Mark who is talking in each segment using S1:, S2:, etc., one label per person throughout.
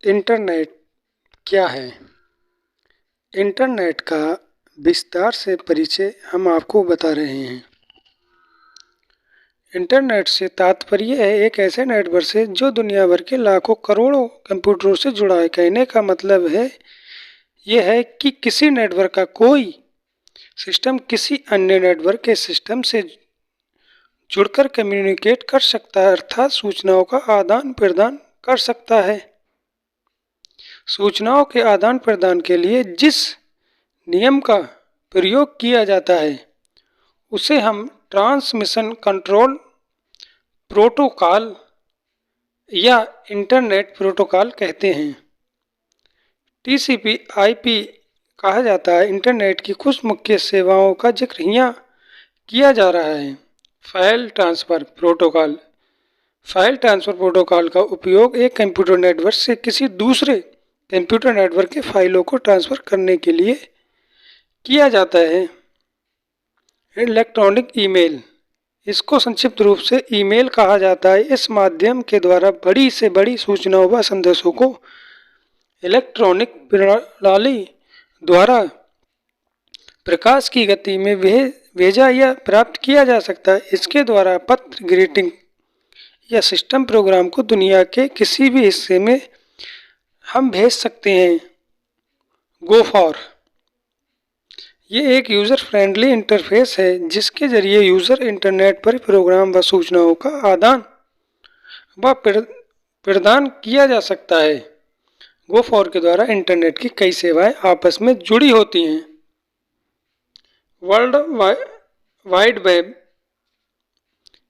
S1: Internet क्या है? Internet का विस्तार से परिचय हम आपको बता रहे हैं। इंटरनेट से तात्पर्य है एक ऐसे नेटवर्क से जो दुनिया भर के लाखों करोड़ों कंप्यूटरों से जुड़ा है। कहने का मतलब है यह है कि किसी नेटवर्क का कोई सिस्टम किसी अन्य नेटवर्क के सिस्टम से जुड़कर कम्युनिकेट कर सकता है, अर्थात सूचनाओं का आदान प्रदान कर सकता है। सूचनाओं के आदान प्रदान के लिए जिस नियम का प्रयोग किया जाता है उसे हम ट्रांसमिशन कंट्रोल प्रोटोकॉल या इंटरनेट प्रोटोकॉल कहते हैं। TCP/IP कहा जाता है। इंटरनेट की कुछ मुख्य सेवाओं का जिक्र यहाँ किया जा रहा है। File transfer protocol. File transfer protocol का उपयोग एक कंप्यूटर नेटवर्क से किसी दूसरे कंप्यूटर नेटवर्क के फाइलों को ट्रांसफर करने के लिए किया जाता है। इलेक्ट्रॉनिक ईमेल, इसको संक्षिप्त रूप से ईमेल कहा जाता है। इस माध्यम के द्वारा बड़ी से बड़ी सूचनाओं व संदेशों को इलेक्ट्रॉनिक प्रणाली द्वारा प्रकाश की गति में भेजा या प्राप्त किया जा सकता है। इसके द्वारा पत्र, ग्रीटिंग या सिस्टम प्रोग्राम को दुनिया के किसी भी हिस्से में हम भेज सकते हैं। गोफॉर, ये एक यूज़र फ्रेंडली इंटरफेस है जिसके जरिए यूज़र इंटरनेट पर प्रोग्राम व सूचनाओं का आदान व प्रदान किया जा सकता है। गोफॉर के द्वारा इंटरनेट की कई सेवाएं आपस में जुड़ी होती हैं। वर्ल्ड वाइड वेब,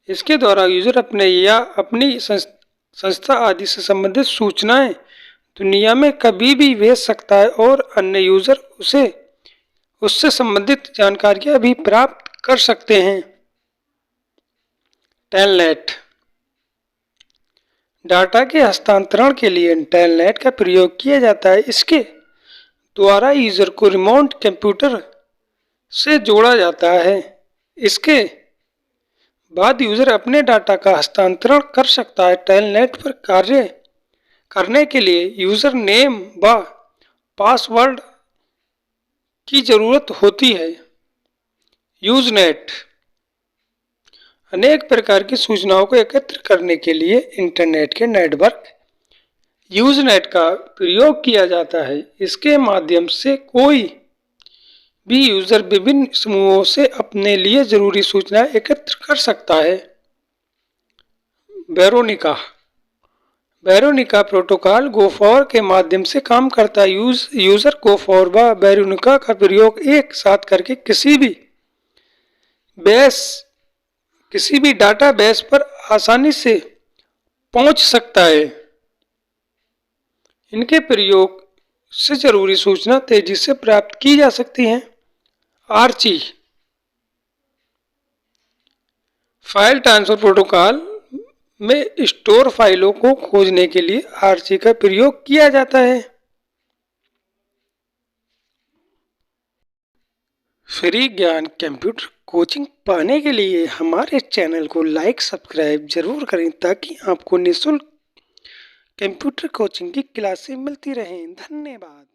S1: इसके द्वारा यूज़र अपने या अपनी संस्था आदि से संबंधित सूचनाएं दुनिया में कभी भी भेज सकता है और अन्य यूज़र उससे संबंधित जानकारियां भी प्राप्त कर सकते हैं। टेलनेट, डाटा के हस्तांतरण के लिए टेलनेट का प्रयोग किया जाता है। इसके द्वारा यूज़र को रिमोट कंप्यूटर से जोड़ा जाता है। इसके बाद यूज़र अपने डाटा का हस्तांतरण कर सकता है। टेलनेट पर कार्य करने के लिए यूज़र नेम व पासवर्ड की जरूरत होती है। यूज़नेट, अनेक प्रकार की सूचनाओं को एकत्र करने के लिए इंटरनेट के नेटवर्क यूज़नेट का प्रयोग किया जाता है। इसके माध्यम से कोई भी यूज़र विभिन्न समूहों से अपने लिए जरूरी सूचनाएं एकत्र कर सकता है। वेरोनिका प्रोटोकॉल गोफॉर के माध्यम से काम करता है। यूज़र गोफॉर व वेरोनिका का प्रयोग एक साथ करके किसी भी डाटा बेस पर आसानी से पहुंच सकता है। इनके प्रयोग से जरूरी सूचना तेजी से प्राप्त की जा सकती है। आर्ची, फाइल ट्रांसफर प्रोटोकॉल में स्टोर फाइलों को खोजने के लिए आर्ची का प्रयोग किया जाता है। फ्री ज्ञान कंप्यूटर कोचिंग पाने के लिए हमारे चैनल को लाइक सब्सक्राइब जरूर करें ताकि आपको निःशुल्क कंप्यूटर कोचिंग की क्लासें मिलती रहें। धन्यवाद।